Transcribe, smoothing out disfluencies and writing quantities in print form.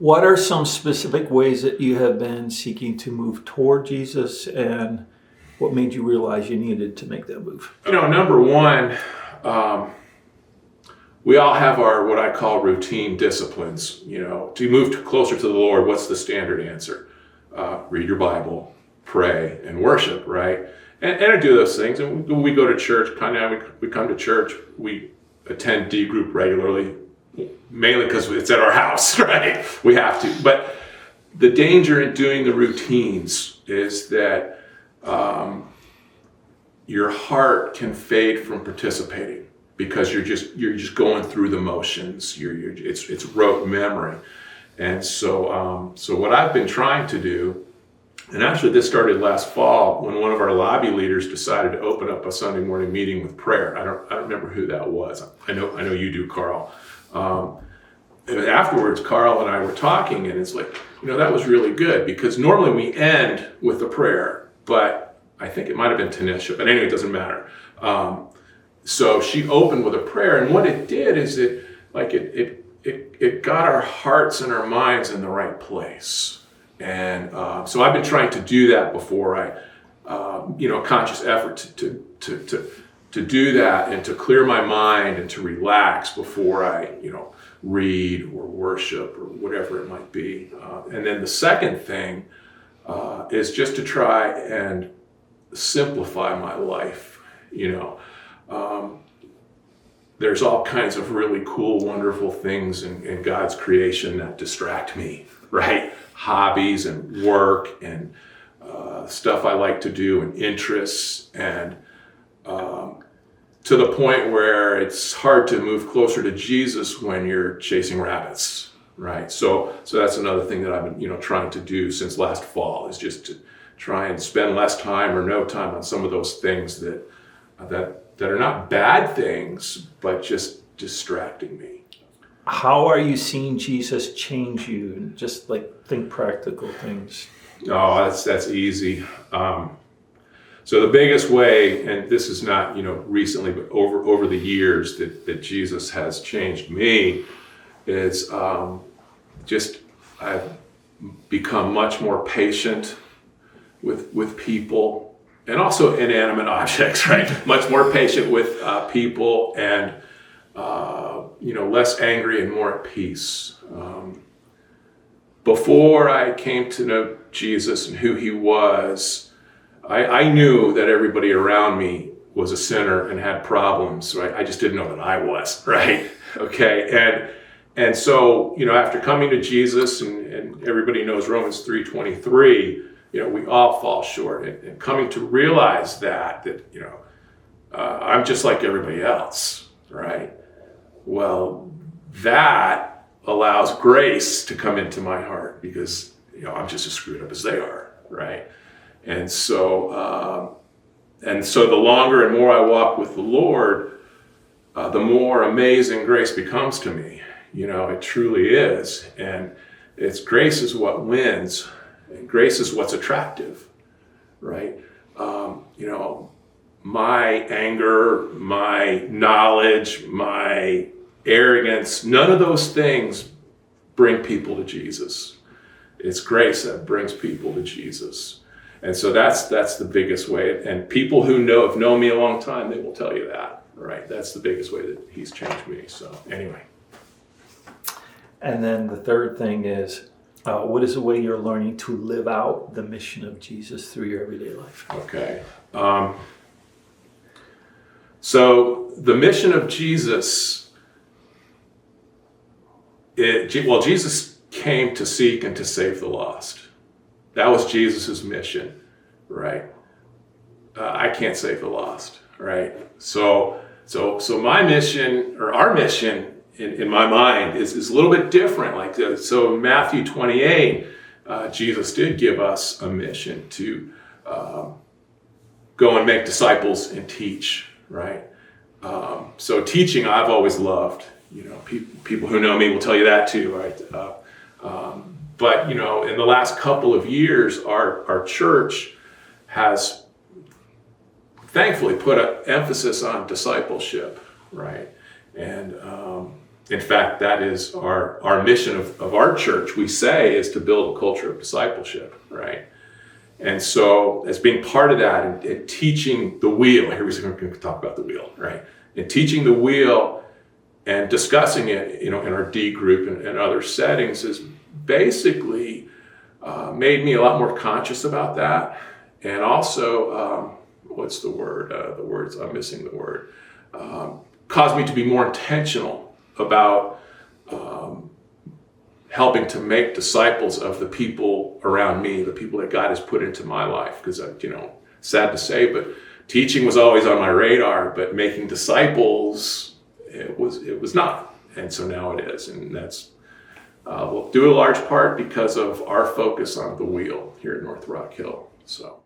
What are some specific ways that you have been seeking to move toward Jesus, and what made you realize you needed to make that move? Number one, we all have our what I call routine disciplines. To move closer to the Lord, what's the standard answer? Read your Bible, pray, and worship, right? And I do those things, and we go to church. We come to church. We attend D group regularly, mainly because it's at our house, right? We have to. But the danger in doing the routines is that your heart can fade from participating because you're just going through the motions. It's rote memory, and so what I've been trying to do. And actually, this started last fall when one of our lobby leaders decided to open up a Sunday morning meeting with prayer. I don't remember who that was. I know you do, Carl. And afterwards, Carl and I were talking, and it's like, that was really good because normally we end with a prayer, but I think it might have been Tanisha. But anyway, it doesn't matter. So she opened with a prayer, and what it did is it got our hearts and our minds in the right place. And so I've been trying to do that before conscious effort to do that and to clear my mind and to relax before I, read or worship or whatever it might be. And then the second thing is just to try and simplify my life. There's all kinds of really cool, wonderful things in God's creation that distract me, right? Hobbies and work and stuff I like to do and interests, and to the point where it's hard to move closer to Jesus when you're chasing rabbits, right? So that's another thing that I've been trying to do since last fall, is just to try and spend less time or no time on some of those things that are not bad things, but just distracting me. How are you seeing Jesus change you? Just think practical things. Oh, that's easy. So the biggest way, and this is not recently, but over the years that Jesus has changed me, is I've become much more patient with people and also inanimate objects, right? Much more patient with people and less angry and more at peace. Before I came to know Jesus and who he was, I knew that everybody around me was a sinner and had problems, right? I just didn't know that I was, right? Okay, and so, after coming to Jesus, and everybody knows Romans 3:23, we all fall short, and coming to realize that I'm just like everybody else, right? Well, that allows grace to come into my heart because I'm just as screwed up as they are, right? And so the longer and more I walk with the Lord, the more amazing grace becomes to me. It truly is, and grace is what wins, and grace is what's attractive, right? My anger, my knowledge, my arrogance, none of those things bring people to Jesus. It's grace that brings people to Jesus. And so that's the biggest way. And people who have known me a long time, they will tell you that, right? That's the biggest way that he's changed me. So anyway. And then the third thing is, what is the way you're learning to live out the mission of Jesus through your everyday life? Okay. So the mission of Jesus, Jesus came to seek and to save the lost. That was Jesus's mission, right? I can't save the lost, right? So my mission, or our mission in my mind, is a little bit different. So in Matthew 28, Jesus did give us a mission to go and make disciples and teach, right? So teaching I've always loved. People who know me will tell you that too, right? But in the last couple of years, our church has thankfully put an emphasis on discipleship, right? And In fact, that is our mission of our church, we say, is to build a culture of discipleship, right? And so as being part of that and teaching the wheel, here we're going to talk about the wheel, right? And teaching the wheel and discussing it, in our D group and other settings is basically made me a lot more conscious about that. And also, what's the word? I'm missing the word. Caused me to be more intentional about helping to make disciples of the people around me, the people that God has put into my life. Because, sad to say, but teaching was always on my radar, but making disciples, it was not. And so now it is. And that's, will do a large part because of our focus on the wheel here at North Rock Hill. So.